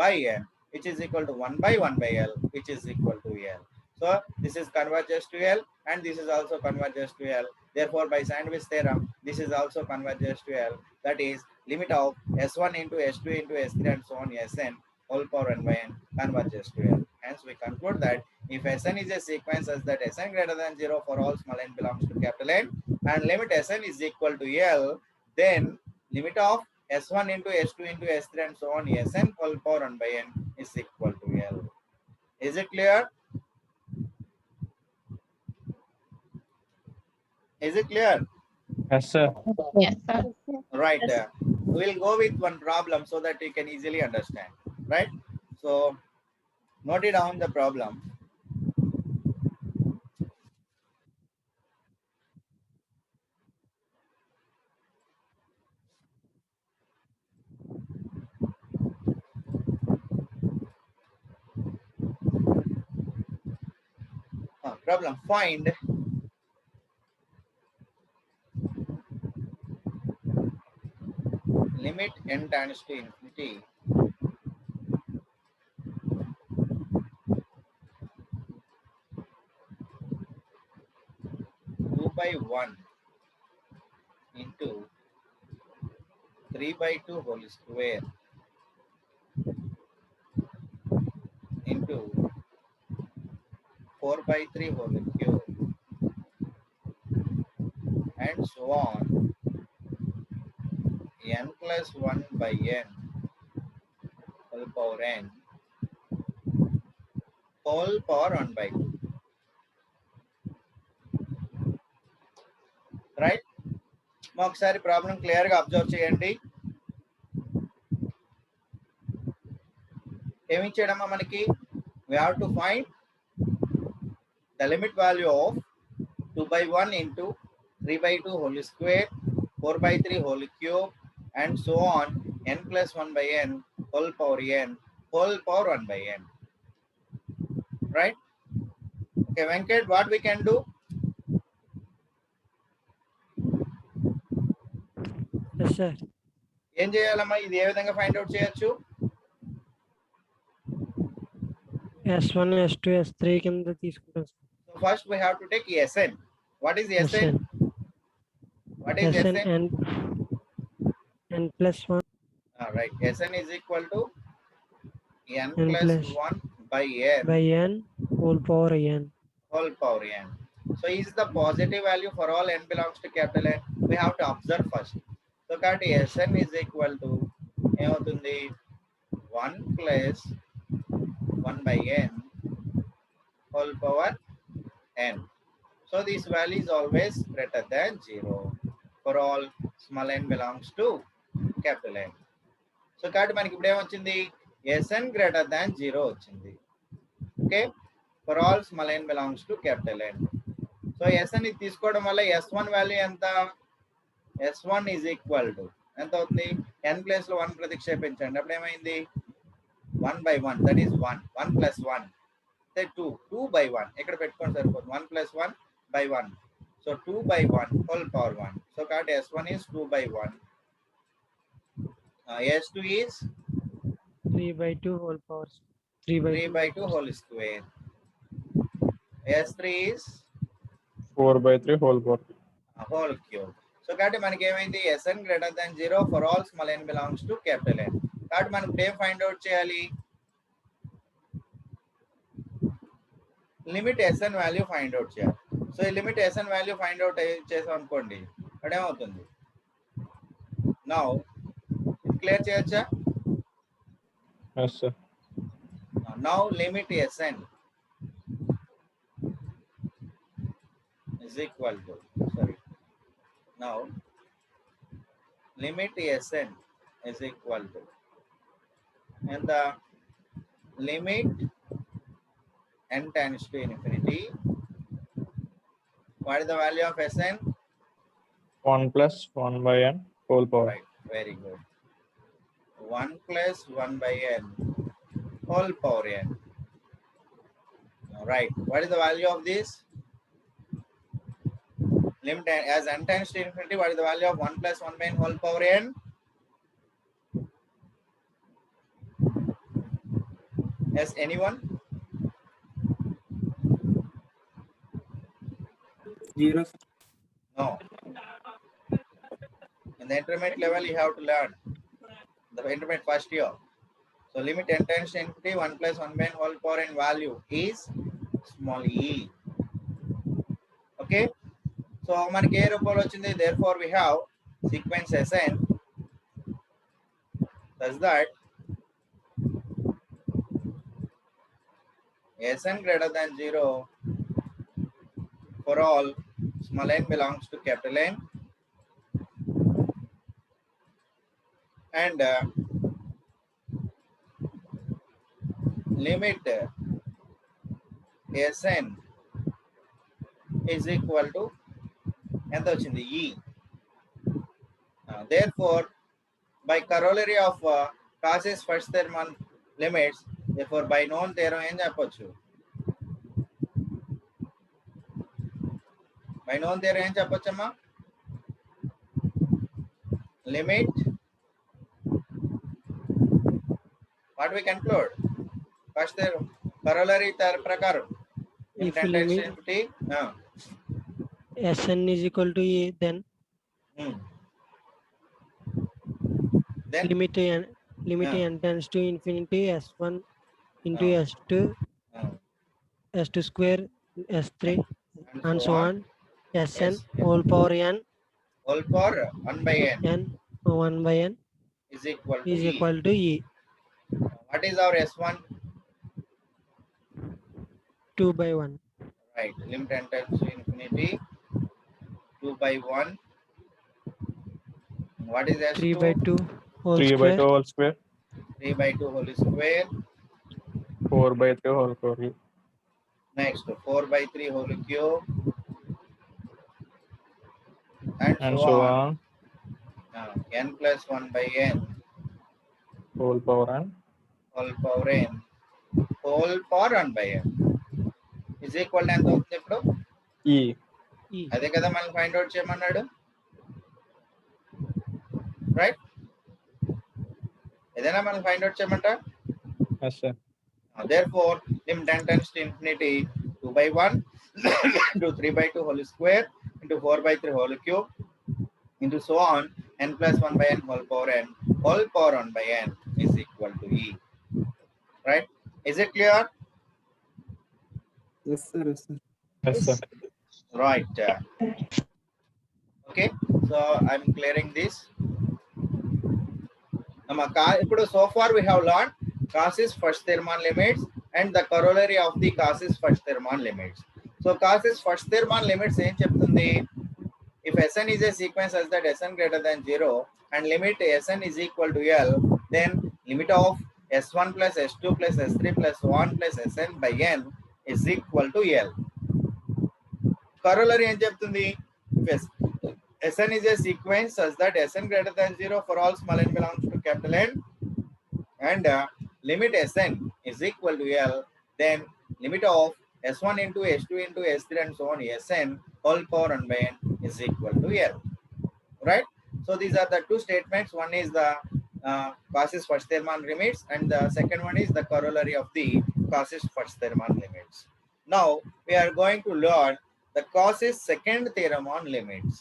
by n, which is equal to 1 by 1 by L, which is equal to L. So this is converges to L and this is also converges to L. Therefore, by Sandwich theorem, this is also converges to L. That is limit of S1 into S2 into S3 and so on Sn whole power n by n converges to L. Hence, we conclude that if Sn is a sequence such that Sn greater than 0 for all small n belongs to capital N and limit Sn is equal to L, then limit of S1 into S2 into S3 and so on Sn whole power 1 by n is equal to L. Is it clear? Is it clear? Yes, sir. Yes, sir. Right. Yes. We'll go with one problem so that you can easily understand. Right? So note it down the problem. Problem, find limit n tends to infinity two by 1 into 3 by 2 whole square into 4 by 3 whole cube and so on n plus 1 by n whole power n whole power 1 by 2. Right? ఒకసారి problem clear గా observe చేయండి. ఏమి ఇచ్చాడమ్మా మనకి? We have to find the limit value of 2 by 1 into 3 by 2 whole square, 4 by 3 whole cube and so on, n plus 1 by n whole power n whole power 1 by n. Right? Okay, Venkat, what we can do? Yes, sir. ఏం చేయాలమ్మా, ఇది ఏ విధంగా find out చేయొచ్చు? S1, S2, S3 కింద తీసుకుంటాం sir. So first we have to take Sn. What is Sn? Sn. What is Sn Sn? n plus 1 Right. Sn is equal to n N plus plus 1 by n by n whole power n. whole power n. So is the positive value for all n belongs to capital N? We have to observe first. So కాబట్టి Sn is equal to ఏమవుతుంది? 1 plus 1 by n whole power n. So this value is always greater than 0 for all small n belongs to capital N. So కాబట్టి మనకి ఇప్పుడు ఏమొచ్చింది? Sn greater than 0 వచ్చింది. Okay, for all small n belongs to capital N. So Sn ఇది తీసుకోవడం వల్ల S1 value ఎంత? S1 is equal to ఎంత అవుతుంది? n ప్లేస్ లో 1 ప్రతిక్షేపించండి. అప్పుడు ఏమైంది? 1 by 1, that is 1. 1 plus 1 say 2. 2 by 1 ఇక్కడ పెట్టుకోండి సరిపోతుంది. 1 plus 1 by 1. So 2 by 1 whole power 1. So కాబట్టి S1 is 2 by 1. S2 is 3 by 2 whole power 3 by 3 by 2 whole square. S3 is 4 by 3 whole power. whole cube. So కాబట్టి మనకి ఏమైంది? Sn greater than 0 for all small n belongs to capital N. కాబట్టి మనం ఏం find out చేయాలి? Limit Sn value find out చేయాలి. So ఈ limit Sn value find out చేసాం అనుకోండి, అక్కడ ఏమవుతుంది? నౌ క్లియర్ చేయొచ్చా? Yes, sir. Now limit Sn is equal to, sorry, now limit Sn is equal to, and the limit n tends to infinity. What is the value of Sn? 1 plus 1 by n whole power. Right, very good. 1 plus 1 by n whole power n. Right, what is the value of this? Limit as n tends to infinity, what is the value of 1 plus 1 by n whole power n? Yes, anyone? 0. No. In the intermediate level, you have to learn the intermediate first year. So limit n tends to infinity, 1 plus 1 by n whole power n value is small e. Okay. So మనకి ఏ రూపంలో వచ్చింది? Therefore we have sequence Sn such that Sn greater than 0 for all small n belongs to capital N, and limit Sn is equal to ఎంత వచ్చింది? E. Therefore, by corollary of Cauchy's first theorem limits, therefore by known theorem ఏం చెప్పొచ్చు? By known theorem ఏం చెప్పొచ్చమ్మా? Limit, what we conclude? First theorem corollary ప్రకారం If limit Sn is equal to E, then then limit n tends to infinity S1 into S2, S2 square, S3, and so on. Sn whole power n whole power 1 by n 1 by n is equal to is E. equal to E. What is our S1? 2 by 1. Right, limit n tends to infinity, 2 by 1. What is S2? 3 by 2 whole 3 by square. 2 whole square. 3 by 2 whole square. 4 by 3 whole power. Next, 4 by 3 whole cube. And And so so on. on. n plus 1 by n whole power n whole power n whole power 1 by n is equal to ఎంత అవుతుంది ఇప్పుడు? e. E. అదే కదా మనం find out చేయమన్నాడు, right? ఏదైనా మనం find out చేయమంటా? Yes, sir. Therefore, lim 10 tends to infinity 2 by 1 into 3 by 2 whole square into 4 by 3 whole cube into so on n plus 1 by n whole power 1 by n is equal to e. Right? Is it clear? Yes, sir. Yes, sir. Yes, sir. Right. Okay. So I'm clearing this. ఇప్పుడు so far we have learned Cauchy's first Thurman limits and the corollary of the Cauchy's first Thurman limits. So Cauchy's first Thurman limits ఏం చెప్తుంది? If Sn is a sequence such that Sn greater than 0 and limit Sn is equal to L, then limit of S1 plus S2 plus S3 plus 1 plus Sn by n is equal to L. Corollary ఏం చెప్తుంది? If Sn is a sequence such that Sn greater than 0 for all small n belongs to capital N and limit Sn is equal to L, then limit of S1 into S2 into S3 and so on Sn whole power 1 by n is equal to L. Right? So these are the two statements. One is the Cauchy's first Thurman limits and the second one is the corollary of the Cauchy's first Thurman limits. Now we are going to learn the Cauchy's second Thurman limits.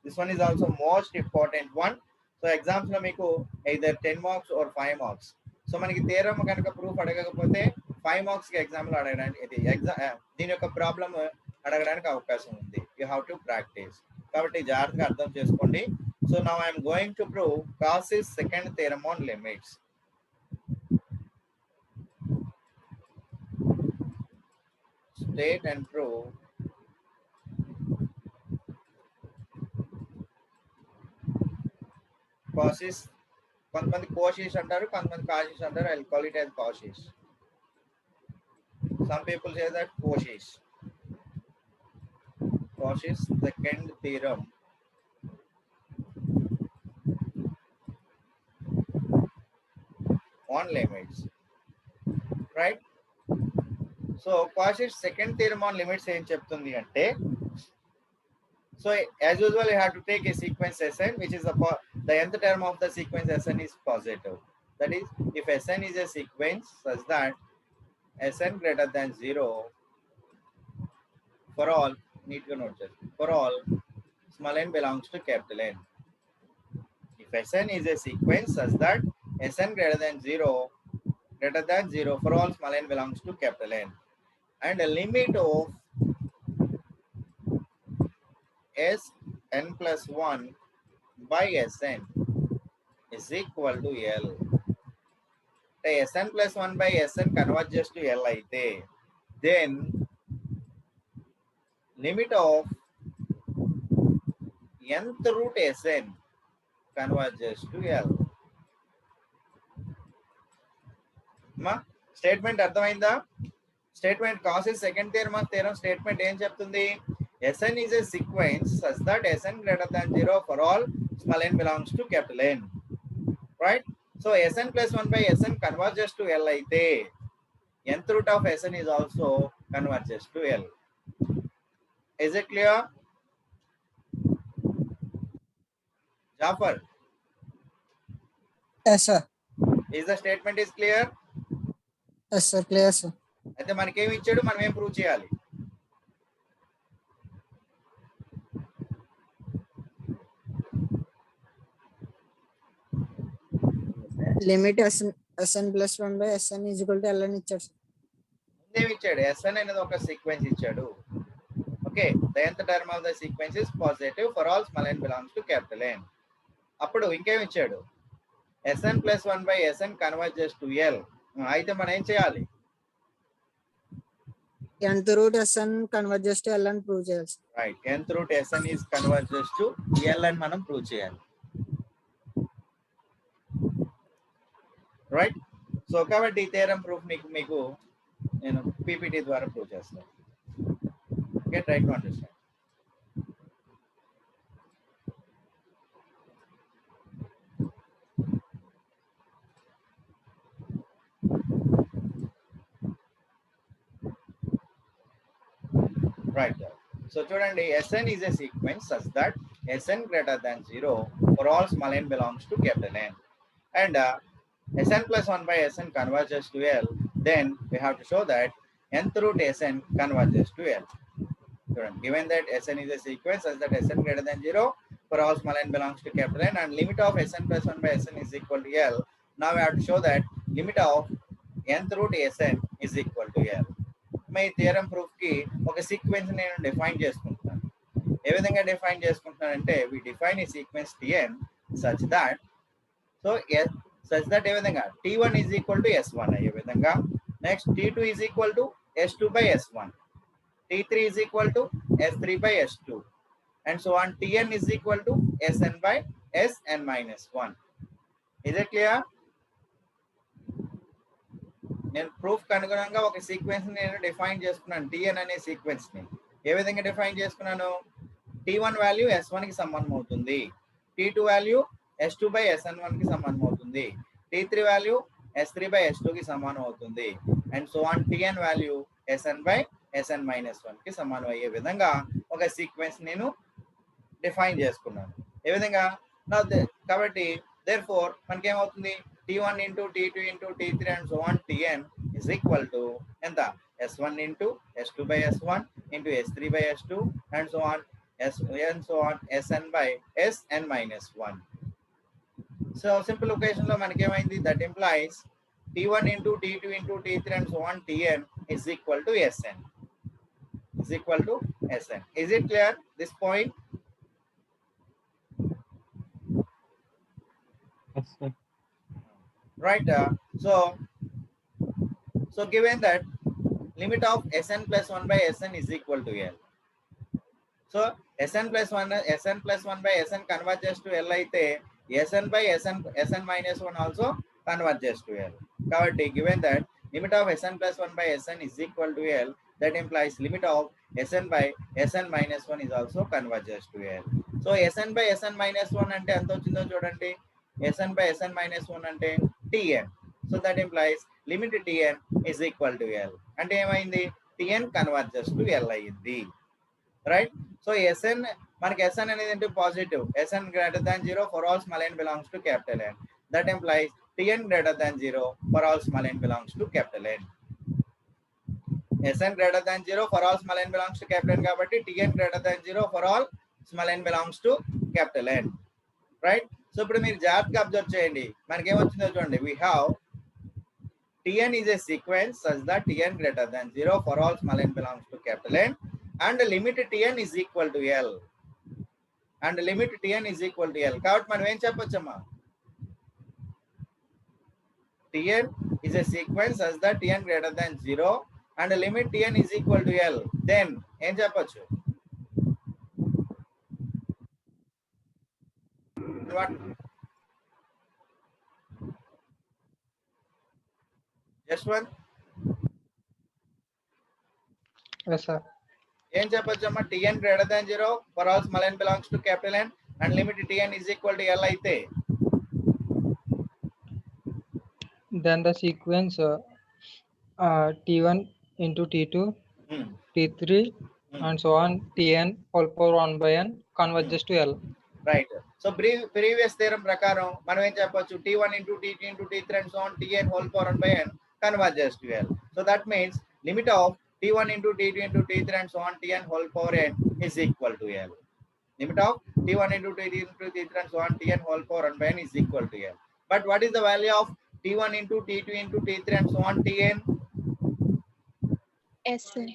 This one is also most important one. So exams lo meeku either 10 marks or 5 marks. So maniki theorem kanuka proof adagakapothe 5 marks ki exam lo adagadani idi దీని యొక్క problem అడగడానికి అవకాశం ఉంది. You have to practice. కాబట్టి జాగ్రత్తగా అర్థం చేసుకోండి. So now I am going to prove Cauchy's second theorem on limits. State and prove Cauchy's, కొంతమంది Cauchy's అంటారు, కొంతమంది Cauchy's అంటారు. I'll call it as Cauchy's. Some people say that Cauchy's second theorem on limits, right? So Cauchy's second theorem on limits ఏం చెప్తుంది అంటే, so as usual you have to take a sequence Sn which is the nth term of the sequence Sn is positive. That is, if Sn is a sequence such that Sn greater than 0 for all, need to note just for all small n belongs to capital N. If Sn is a sequence such that Sn greater than 0 for all small n belongs to capital N, and a limit of Sn plus 1 by Sn is equal to L. Sn plus 1 by Sn converges to L అయితే, then limit of nth root Sn converges to L. మా statement అర్థమైందా? Statement Cauchy's second theorem statement ఏం చెప్తుంది? Sn is a sequence such that Sn greater than 0 for all small n belongs to capital N. Right? So Sn plus 1 by Sn converges to L అయితే, nth root of Sn is also converges to L. Is it clear? Jafar, Yes, sir. is the statement is clear? Yes, sir. Clear, sir. అయితే మనకేమి ఇచ్చాడు, మనం ఏం prove చేయాలి? Limit Sn plus 1 by Sn is equal to L అని ఇచ్చాడు, sir. ముందేమి ఇచ్చాడు? Sn అనేది ఒక సీక్వెన్స్ ఇచ్చాడు. Okay, the nth term of the sequence is positive for all small n belongs to capital N. అప్పుడు ఇంకేమి ఇచ్చాడు? Sn plus 1 by Sn converges to L. అయితే మనం ఏం చేయాలి? nth root Sn converges to L అని prove చేయాలి, sir. Right, nth root Sn is converges to L అని మనం ప్రూవ్ చేయాలి. రైట్? సో కాబట్టి ఈ థియరం ప్రూఫ్ మీకు నేను పీపీటీ ద్వారా ప్రూవ్ చేస్తాను. Okay, try to understand. Right. So చూడండి Sn is a sequence such that Sn greater than 0 for all small n belongs to capital N. And Sn plus 1 by Sn converges to L. Then we have to show that nth root Sn converges to L. Given that Sn is a sequence such that Sn greater than 0 for all small n belongs to capital N and limit of Sn plus 1 by Sn is equal to L. Now we have to show that limit of nth root Sn is equal to L. My theorem proof ki oka sequence nenu define chestunnaను. ఏ విధంగా define చేసుకుంటున్నానంటే we define a sequence Tn such that ఏ విధంగా T1 is equal to S1 అయ్యే విధంగా, next T2 is equal to S2 by S1, T3 is equal to S3 by S2 and so on. Tn is equal to Sn by Sn minus 1. Is it clear? నేను proof అనుగుణంగా ఒక sequence నేను define చేసుకున్నాను. Tn అనే sequence ని ఏ విధంగా define చేసుకున్నాను? T1 value S1 కి సమానం అవుతుంది, T2 value S2 by Sn1 కి సమానం అవుతుంది, T3 value S3 by S2 కి సమానం అవుతుంది and so on. Tn value Sn by Sn minus 1 కి సమానం అయ్యే విధంగా ఒక సీక్వెన్స్ నేను డిఫైన్ చేసుకున్నాను. ఏ విధంగా కాబట్టి therefore మనకి ఏమవుతుంది? T1 into T2 into T3 and so on Tn is equal to ఎంత? S1 into S2 by S1 into S3 by S2 and so on Sn by Sn minus 1. So simple equation లో మనకి ఏమైంది? That implies T1 into T2 into T3 and so on Tn is equal to Sn. Is equal to Sn. Is it clear this point? Yes, sir. Right. So given that limit of Sn plus 1 by Sn is equal to L. So Sn plus 1 by Sn converges to L అయితే Sn by Sn minus 1 also converges to L. కాబట్టి given that limit of Sn plus 1 by Sn is equal to L, that implies limit of Sn by Sn minus 1 is also converges to L. So Sn by Sn minus 1 అంటే ఎంత వచ్చిందో చూడండి. Sn by Sn minus 1 అంటే Tn. So that implies limit Tn is equal to L. అంటే ఏమైంది? Tn converges to L అయ్యింది. Right? So Sn మనకి Sn అనేది అంటే positive. Sn greater than 0 for all small n belongs to capital N. That implies Tn greater than 0 for all small n belongs to capital N. Sn greater than 0 for all small n belongs to capital N కాబట్టి Tn greater than 0 for all small n belongs to capital N. Right? So ఇప్పుడు మీరు జాగ్రత్తగా observe చేయండి. మనకి ఏమొచ్చిందో చూడండి. We have Tn is a sequence such that Tn greater than 0 for all small n belongs to capital N and limit Tn is equal to L. And limit Tn is equal to L. కాబట్టి మనం ఏం చెప్పొచ్చమ్మా? Tn is a sequence such that Tn greater than 0 and limit Tn is equal to L. Then ఏం చెప్పొచ్చు? What? Just one. Yes, sir. ఏం చెప్పొచ్చమ్మా? Tn greater than 0 for all small n belongs to capital N and limit Tn is equal to L అయితే Then the sequence T1 into T2, T3 and so on Tn whole power 1 by n converges to L. Right. So previous theorem ప్రకారం మనం ఏం చెప్పొచ్చు? T1 into T2 into T3 and so on Tn whole power 1 by n converges to L. So that means limit of T1 into T2 into T3 and so on Tn whole power n is equal to L. Limit of T1 into T2 into T3 and so on Tn whole power 1 by n is equal to L. But what is the value of T1 into T2 into T3 and so on Tn? Sn.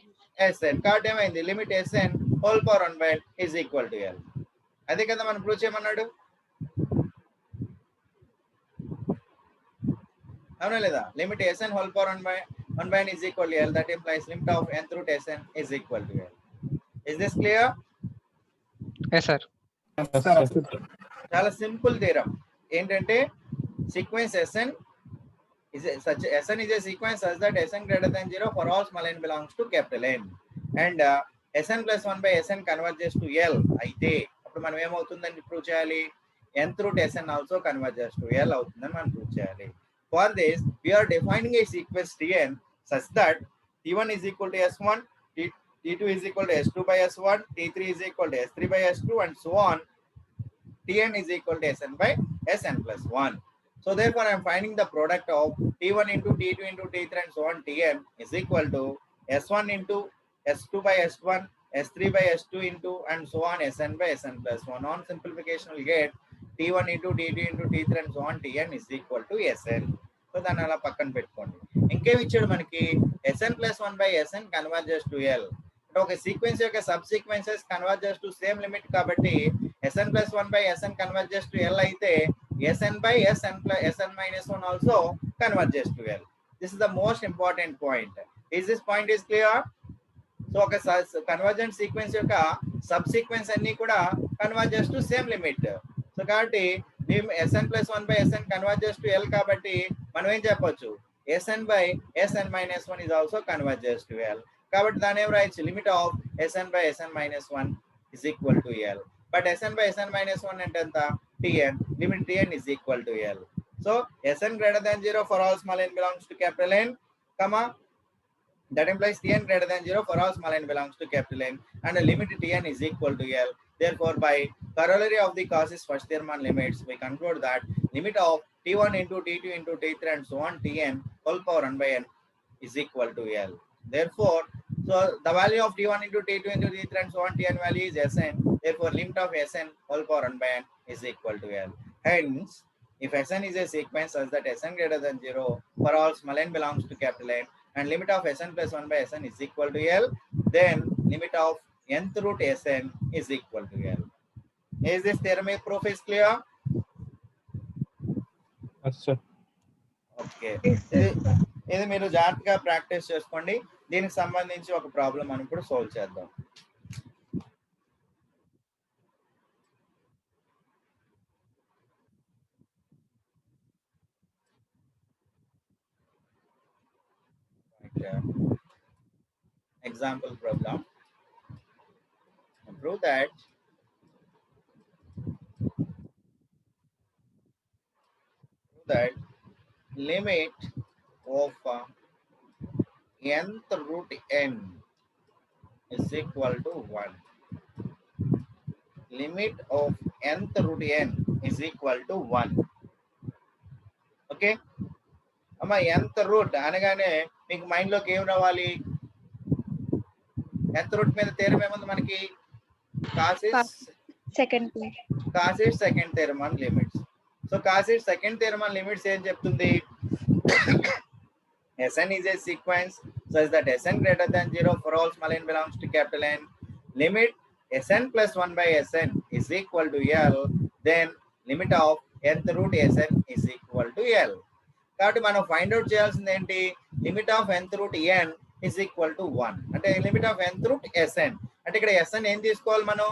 Sn. కాబట్టి ఏమైంది? Limit Sn whole power 1 by n is equal to L. అదే కదా మనం prove చేయమన్నాడు. అవునా లేదా? Limit Sn whole power 1 by n is equal to L. That implies limit of nth root Sn is equal to L. Is this clear? Yes, sir. చాలా simple theorem. ఏంటంటే sequence Sn is a sequence such that Sn greater than 0 for all small n belongs to capital N and Sn plus 1 by Sn converges to L అయితే అప్పుడు మనం ఏమవుతుందని prove చేయాలి? nth root Sn also converges to L అవుతుందని మనం prove చేయాలి. For this we are defining a sequence Tn such that T1 is equal to S1, T2 is equal to S2 by S1, T3 is equal to S3 by S2, and so on. Tn is equal to Sn by Sn plus 1. So therefore, I am finding the product of T1 into T2 into T3 and so on Tn is equal to S1 into S2 by S1, S3 by S2 into and so on Sn by Sn plus 1. On simplification, we'll get T1 into T2 into T3 and so on Tn is equal to Sn. So దాన్ని అలా పక్కన పెట్టుకోండి. ఇంకేమి ఇచ్చాడు మనకి Sn plus 1 by Sn converges to L. అంటే ఒక sequence యొక్క sub sequences converges to same limit కాబట్టి Sn plus 1 by Sn converges to L అయితే Sn by Sn plus Sn minus 1 also converges to L. This is the most important point. Is this point is clear? So ఒక convergent sequence యొక్క sub sequence అన్ని కూడా converges to same limit. So కాబట్టి Sn plus 1 by Sn converges to L కాబట్టి మనం ఏం చెప్పొచ్చు Sn by Sn minus 1 is also converges to L. కాబట్టి దాని ఏం రాయొచ్చు limit of Sn by Sn minus 1 is equal to L. But Sn by Sn minus 1 అంటే ఎంత Tn, limit Tn is equal to L. So Sn greater than 0 for all small n belongs to capital N, comma that implies Tn greater than 0 for all small n belongs to capital N, and the limit Tn is equal to L. Therefore, by corollary of the Cauchy's first theorem on limits, we conclude that limit of T1 into T2 into T3 and so on Tn whole power 1 by n is equal to L. Therefore, so the value of T1 into T2 into T3 and so on Tn value is Sn. Therefore, limit of Sn whole power 1 by n is equal to L. Hence, if Sn is a sequence such that Sn greater than 0 for all small n belongs to capital N, and limit of Sn plus 1 by Sn is equal to L, then limit of nth root Sn is equal to L. Is this theoremic proof is clear? Yes, sir. Okay. ఇది మీరు జాగ్రత్తగా practice చేసుకోండి. దీనికి సంబంధించి ఒక problem మనం ఇప్పుడు solve చేద్దాం. Example problem. Prove that limit of nth root n is equal to 1. Limit of nth root n is equal to 1. Okay? అమ్మా nth root అనగానే మీకు మైండ్ లోకి ఏం రావాలి? nth root మీద థీరం ఏముంది మనకి? Cauchy's second theorem on limits. So Cauchy's second theorem on limits ఏం చెప్తుంది? Sn is a sequence such that Sn greater than 0 for all small n belongs to capital N. Limit Sn plus 1 by Sn is equal to L. Then limit of nth root Sn is equal to L. కాబట్టి మనం find out చేయాల్సింది ఏంటి? Limit of nth root n is equal to 1. అంటే limit of nth root Sn. అంటే ఇక్కడ Sn ఏం తీసుకోవాలి మనం?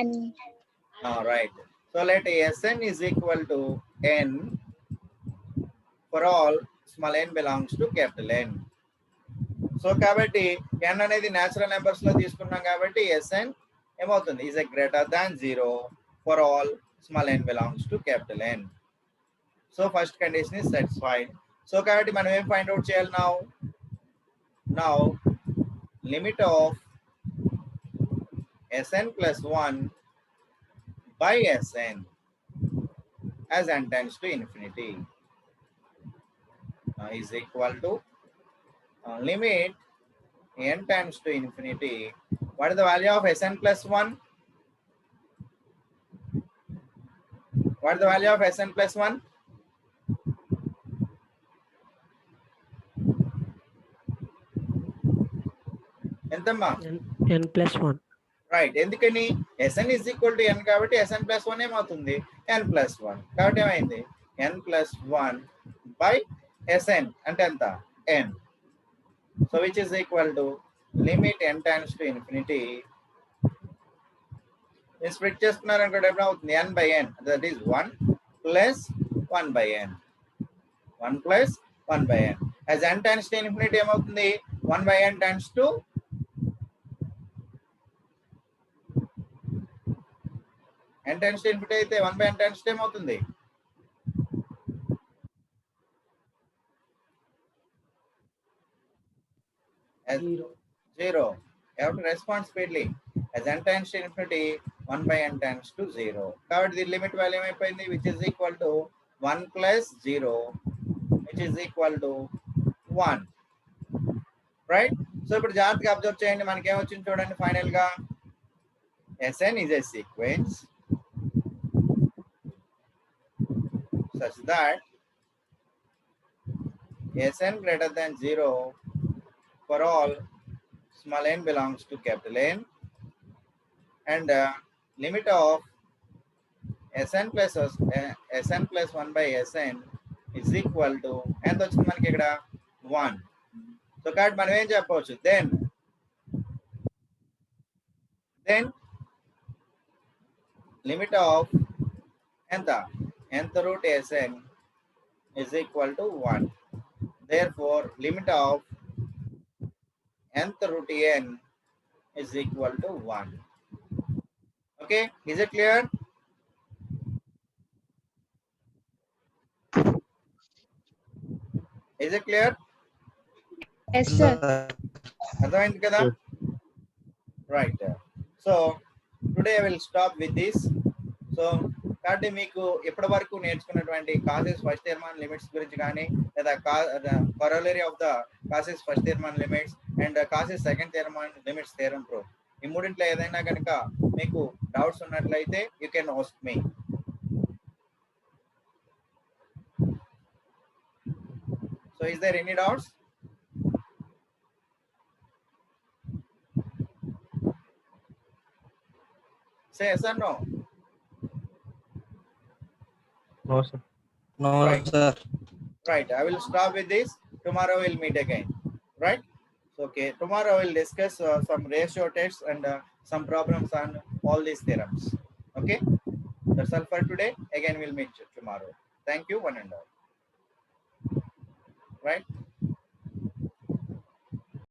N. Right. So let Sn is equal to n for all small n belongs to capital N. So కాబట్టి n అనేది natural numbers లో తీసుకున్నాం కాబట్టి Sn ఏమవుతుంది? is a greater than 0 for all small n belongs to capital N. So first condition is satisfied. So కాబట్టి మనం ఏం find out చేయాలి? now limit of Sn plus 1 by Sn as n tends to infinity is equal to limit n tends to infinity. What is the value of Sn plus 1? What is the value of Sn plus 1? ఎంతమ్మా? n plus 1. Right. ఎందుకని? Sn is equal to n కాబట్టి Sn plus 1 ఏమవుతుంది? n plus 1. కాబట్టి ఏమైంది? n plus 1 by Sn అంటే ఎంత? n. So which is equal to limit n tends to infinity. Split చేసుకున్నారు అనుకోండి ఎప్పుడు అవుతుంది? n by n, that is 1 plus 1 by n. 1 plus 1 by n. As n tends to infinity ఏమవుతుంది? 1 by n tends to n tends to infinity అయితే 1 by n tends to ఏమవుతుంది? Zero. 0. You have to respond speedily. As n tends to infinity, 1 by n tends to 0. కాబట్టి the limit value ఏమైపోయింది, which is equal to 1 plus 0, which is equal to 1. Right? So ఇప్పుడు జాగ్రత్తగా observe చేయండి, మనకి ఏమొచ్చింది చూడండి final గా. Sn is a sequence such that Sn greater than 0 for all small n belongs to capital N, and limit of Sn plus 1 by Sn is equal to ఎంత వచ్చింది మనకి ఇక్కడ 1. సో కాబట్టి మనం ఏం చెప్పవచ్చు, then limit of ఎంత nth root Sn is equal to 1. Therefore limit of nth root n is equal to 1. Okay, is it clear? Is it clear? Yes, sir. అర్థమైంది కదా? Right. So today I will stop with this. So కాబట్టి మీకు ఇప్పటి వరకు నేర్చుకున్నటువంటి causes first theorem limits గురించి కానీ, లేదా corollary of the Cauchy's first theorem limits and Cauchy's second theorem limits theorem proof, ఈ మూడింట్లో ఏదైనా కనుక మీకు డౌట్స్ ఉన్నట్లయితే you can ask me. So is there any doubts? Say yes or no. No, sir. No, Right. sir. Right, I will stop with this. Tomorrow we'll meet again. Right? So, okay, tomorrow we'll discuss some ratio tests and some problems on all these theorems. Okay, that's all for today. Again, we'll meet you tomorrow. Thank you, one and all. Right?